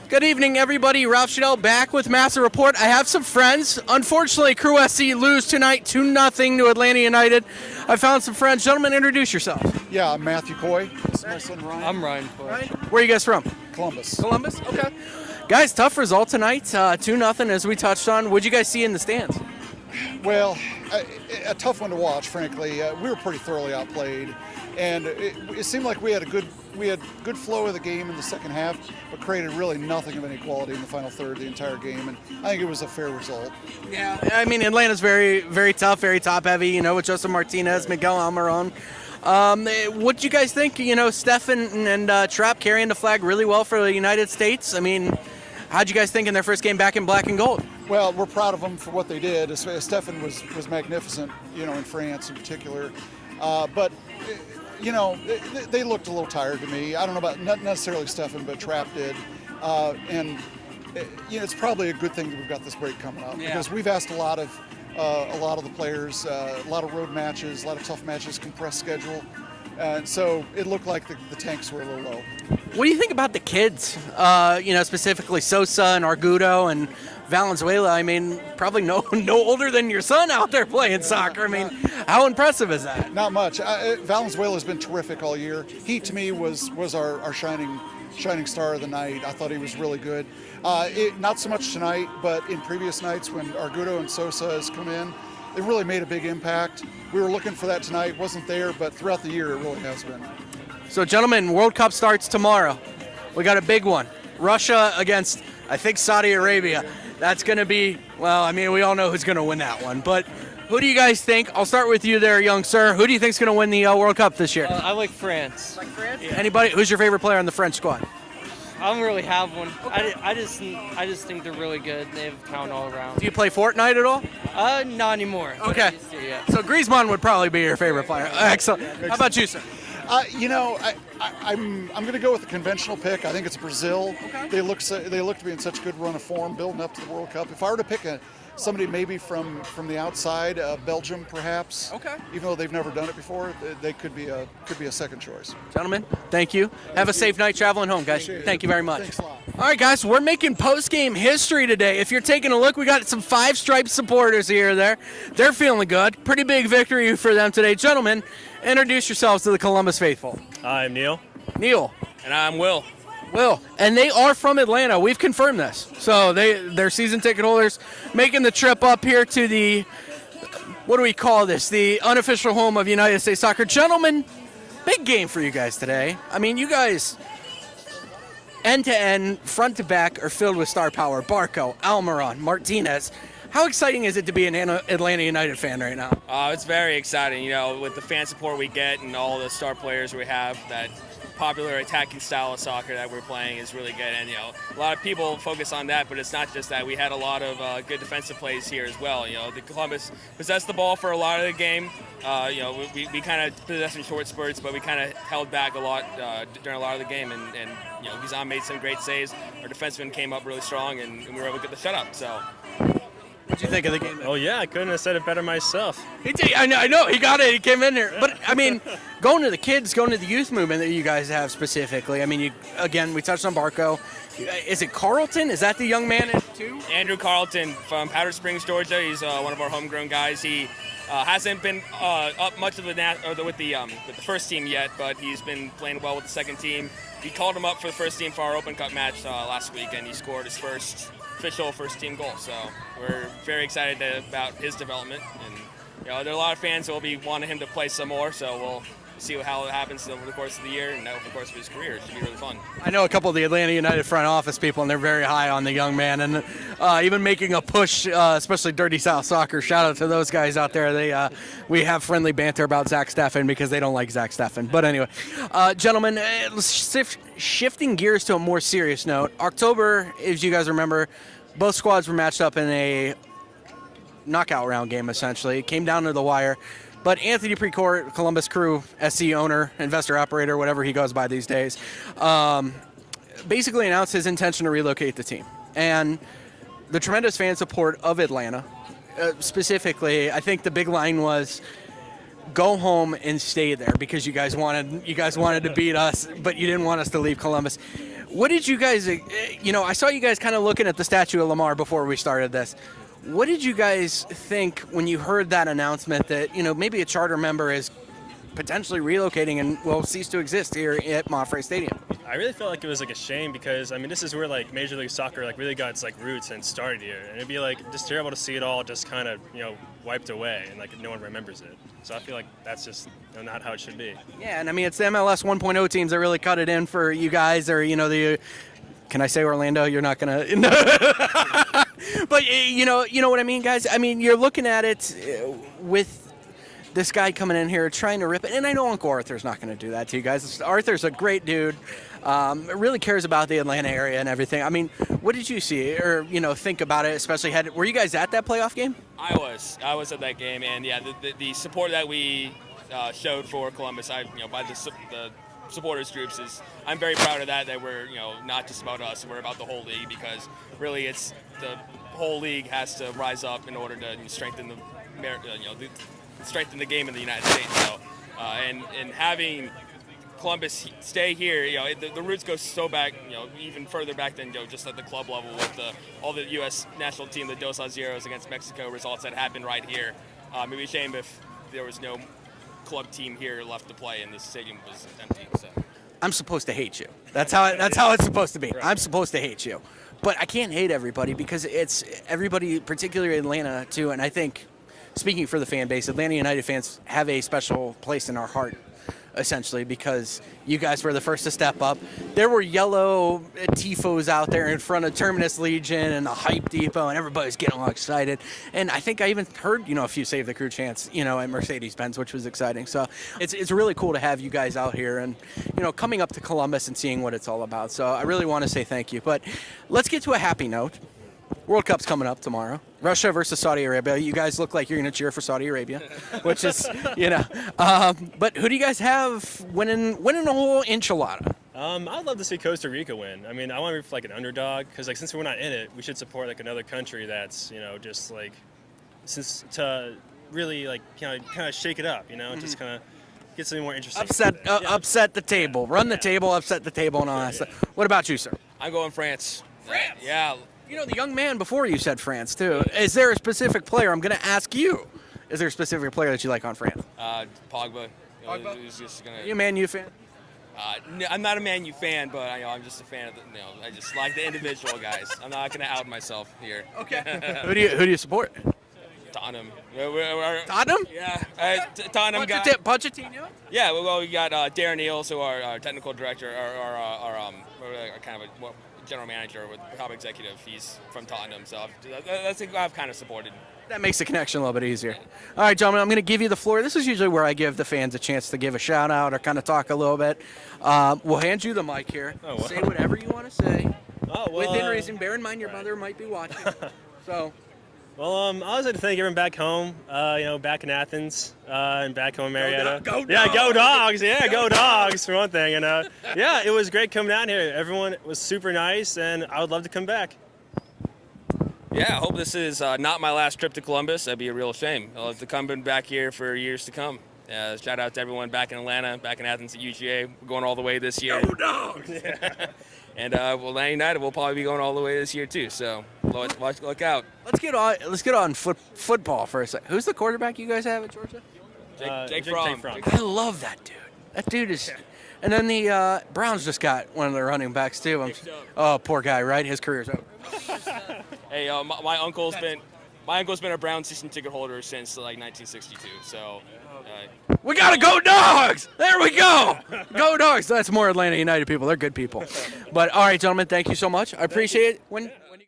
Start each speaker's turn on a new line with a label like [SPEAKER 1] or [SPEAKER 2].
[SPEAKER 1] Good evening, everybody. Ralph Schudel back with Massive Report. I have some friends. Unfortunately, Crew SC lose tonight 2-0 to Atlanta United. I found some friends. Gentlemen, introduce yourselves.
[SPEAKER 2] Yeah, I'm Matthew Coy. This is my son Ryan.
[SPEAKER 3] I'm Ryan Coy.
[SPEAKER 1] Ryan? Where are you guys from?
[SPEAKER 2] Columbus.
[SPEAKER 1] Columbus? Okay. Guys, tough result tonight. 2-0 as we touched on. What'd you guys see in the stands?
[SPEAKER 2] Well, a tough one to watch, frankly. We were pretty thoroughly outplayed, and it seemed like we had good flow of the game in the second half, but created really nothing of any quality in the final third of the entire game, and I think it was a fair result.
[SPEAKER 1] Yeah, I mean, Atlanta's very, very tough, very top-heavy, with Justin Martinez, Miguel Almiron. What do you guys think? Stefan and Trapp carrying the flag really well for the United States. I mean, how'd you guys think in their first game back in black and gold?
[SPEAKER 2] Well, we're proud of them for what they did. Stefan was magnificent, in France in particular. But they looked a little tired to me. I don't know about not necessarily Stefan, but Trapp did. It's probably a good thing that we've got this break coming up because we've asked a lot of the players, a lot of road matches, a lot of tough matches, compressed schedule. And so it looked like the tanks were a little low.
[SPEAKER 1] What do you think about the kids? Specifically Sosa and Argudo and Valenzuela. I mean, probably no older than your son out there playing soccer. I mean, how impressive is that?
[SPEAKER 2] Not much. Valenzuela has been terrific all year. He, to me, was our shining star of the night. I thought he was really good. Not so much tonight, but in previous nights when Argudo and Sosa has come in, it really made a big impact. We were looking for that tonight. Wasn't there, but throughout the year, it really has been.
[SPEAKER 1] So, gentlemen, World Cup starts tomorrow. We got a big one. Russia against, I think, Saudi Arabia. That's going to be, well, I mean, we all know who's going to win that one. But who do you guys think? I'll start with you there, young sir. Who do you think is going to win the World Cup this year?
[SPEAKER 3] I like France.
[SPEAKER 1] Like France? Yeah. Anybody? Who's your favorite player on the French squad?
[SPEAKER 3] I don't really have one.
[SPEAKER 1] Okay.
[SPEAKER 3] I just think they're really good. They have talent all around.
[SPEAKER 1] Do you play Fortnite at all?
[SPEAKER 3] Not anymore.
[SPEAKER 1] Okay. So Griezmann would probably be your favorite player. Excellent. How about you, sir?
[SPEAKER 2] I'm going to go with the conventional pick. I think it's Brazil.
[SPEAKER 1] Okay.
[SPEAKER 2] They look to be in such a good run of form, building up to the World Cup. If I were to pick somebody maybe from the outside, Belgium perhaps.
[SPEAKER 1] Okay.
[SPEAKER 2] Even though they've never done it before, they could be a second choice.
[SPEAKER 1] Gentlemen, thank you. Have a safe night traveling home, guys. Thank you very much.
[SPEAKER 2] Thanks a lot.
[SPEAKER 1] All right, guys, we're making post-game history today. If you're taking a look, we got some Five Stripes supporters here. They're feeling good. Pretty big victory for them today. Gentlemen, introduce yourselves to the Columbus faithful.
[SPEAKER 4] I'm Neil.
[SPEAKER 1] Neil.
[SPEAKER 4] And I'm Will.
[SPEAKER 1] Will. And they are from Atlanta. We've confirmed this. So they're season ticket holders making the trip up here to the, what do we call this? The unofficial home of United States Soccer. Gentlemen, big game for you guys today. I mean, you guys, end to end, front to back, are filled with star power. Barco, Almiron, Martinez. How exciting is it to be an Atlanta United fan right now?
[SPEAKER 4] It's very exciting, with the fan support we get and all the star players we have. That popular attacking style of soccer that we're playing is really good, and a lot of people focus on that, but it's not just that. We had a lot of good defensive plays here as well. The Columbus possessed the ball for a lot of the game. We kind of possessed in short spurts, but we kind of held back a lot during a lot of the game, and Gizan made some great saves. Our defensemen came up really strong, and we were able to get the shutout. So.
[SPEAKER 1] What do you think of the game?
[SPEAKER 4] Oh, yeah, I couldn't have said it better myself.
[SPEAKER 1] He did. I know. He got it. He came in here. But, I mean, going to the kids, going to the youth movement that you guys have specifically, I mean, we touched on Barco. Is it Carlton? Is that the young man too?
[SPEAKER 4] Andrew Carlton from Powder Springs, Georgia. He's one of our homegrown guys. He hasn't been up much of with the first team yet, but he's been playing well with the second team. We called him up for the first team for our Open Cup match last week, and he scored his first official first-team goal. So we're very excited about his development. And there are a lot of fans who will be wanting him to play some more, so we'll see how it happens over the course of the year and over the course of his career. It should be really fun.
[SPEAKER 1] I know a couple of the Atlanta United front office people, and they're very high on the young man, and even making a push, especially Dirty South Soccer. Shout out to those guys out there. We have friendly banter about Zach Steffen because they don't like Zach Steffen. But anyway, gentlemen, shifting gears to a more serious note. October, as you guys remember, both squads were matched up in a knockout round game, essentially. It came down to the wire. But Anthony Precourt, Columbus Crew, SC owner, investor, operator, whatever he goes by these days, basically announced his intention to relocate the team. And the tremendous fan support of Atlanta, specifically, I think the big line was, go home and stay there because you guys wanted to beat us, but you didn't want us to leave Columbus. What did you guys, I saw you guys kind of looking at the statue of Lamar before we started this. What did you guys think when you heard that announcement that, maybe a charter member is potentially relocating and will cease to exist here at Moffrey Stadium?
[SPEAKER 5] I really felt like it was like a shame because this is where like Major League Soccer like really got its like roots and started here, and it'd be like just terrible to see it all just kind of wiped away and like no one remembers it. So I feel like that's just not how it should be.
[SPEAKER 1] Yeah, and it's the MLS 1.0 teams that really cut it in for you guys, or can I say Orlando? You're not gonna. But you know what I mean, guys. You're looking at it with this guy coming in here trying to rip it, and I know Uncle Arthur's not going to do that to you guys. Arthur's a great dude, really cares about the Atlanta area and everything. What did you see or think about it? Especially were you guys at that playoff game?
[SPEAKER 4] I was at that game, and yeah, the support that we showed for Columbus, by the supporters groups I'm very proud of that we're not just about us, we're about the whole league, because really it's the whole league has to rise up in order to strengthen strengthen the game in the United States. So, and having Columbus stay here, the roots go so back, even further back than just at the club level with all the U.S. national team, the 2-0 against Mexico results that happened right here. It'd be a shame if there was no club team here left to play and the stadium was empty. So.
[SPEAKER 1] I'm supposed to hate you. That's how it's supposed to be. Right. I'm supposed to hate you, but I can't hate everybody because it's everybody, particularly Atlanta too, and I think. Speaking for the fan base, Atlanta United fans have a special place in our heart, essentially, because you guys were the first to step up. There were yellow tifos out there in front of Terminus Legion and the Hype Depot, and everybody's getting all excited. And I think I even heard, a few Save the Crew chants, at Mercedes-Benz, which was exciting. So it's really cool to have you guys out here and, coming up to Columbus and seeing what it's all about. So I really want to say thank you. But let's get to a happy note. World Cup's coming up tomorrow. Russia versus Saudi Arabia. You guys look like you're going to cheer for Saudi Arabia, which is, But who do you guys have winning a whole enchilada?
[SPEAKER 5] I'd love to see Costa Rica win. I want to be like an underdog because since we're not in it, we should support like another country that's just like to really like kind of shake it up. Just kind of get something more interesting.
[SPEAKER 1] Upset the table, run the table, upset the table, and all that stuff. What about you, sir?
[SPEAKER 4] I'm going France.
[SPEAKER 1] France.
[SPEAKER 4] Yeah.
[SPEAKER 1] The young man before you said France, too. Is there a specific player? I'm going to ask you. Is there a specific player that you like on France?
[SPEAKER 4] Pogba.
[SPEAKER 1] Are you a Man U fan?
[SPEAKER 4] No, I'm not a Man U fan, but I'm just a fan of I just like the individual guys. I'm not going to out myself here.
[SPEAKER 1] Okay. Who do you support?
[SPEAKER 4] Tottenham.
[SPEAKER 1] Tottenham?
[SPEAKER 4] Yeah. Tottenham guy.
[SPEAKER 1] Pochettino?
[SPEAKER 4] Yeah, we got Darren Eales, who our technical director, our kind of a general manager with top executive. He's from Tottenham, so that's what I've kind of supported.
[SPEAKER 1] That makes the connection a little bit easier. All right, gentlemen, I'm going to give you the floor. This is usually where I give the fans a chance to give a shout out or kind of talk a little bit. We'll hand you the mic here.
[SPEAKER 5] Oh, wow.
[SPEAKER 1] Say whatever you want to say.
[SPEAKER 5] Oh, well,
[SPEAKER 1] within reason. Bear in mind your mother might be watching. So.
[SPEAKER 5] Well, I always like to thank everyone back home, back in Athens and back home in Marietta.
[SPEAKER 1] Go Dogs!
[SPEAKER 5] Yeah, go Dogs! Yeah, go Dogs for one thing. And yeah, it was great coming down here. Everyone was super nice, and I would love to come back.
[SPEAKER 4] Yeah, I hope this is not my last trip to Columbus. That'd be a real shame. I'll have to come back here for years to come. Shout out to everyone back in Atlanta, back in Athens at UGA. We're going all the way this year.
[SPEAKER 1] Go Dogs!
[SPEAKER 4] And Atlanta United will probably be going all the way this year too. So look out.
[SPEAKER 1] Let's get on football for a second. Who's the quarterback you guys have at Georgia?
[SPEAKER 4] Jake Fromm.
[SPEAKER 1] I love that dude. That dude is. And then the Browns just got one of their running backs too. Oh, poor guy, right? His career's over.
[SPEAKER 4] Hey, my uncle's been a Browns season ticket holder since like 1962. So.
[SPEAKER 1] We gotta go Dogs! There we go! Go Dogs! That's more Atlanta United people. They're good people. But all right, gentlemen, thank you so much. I appreciate it.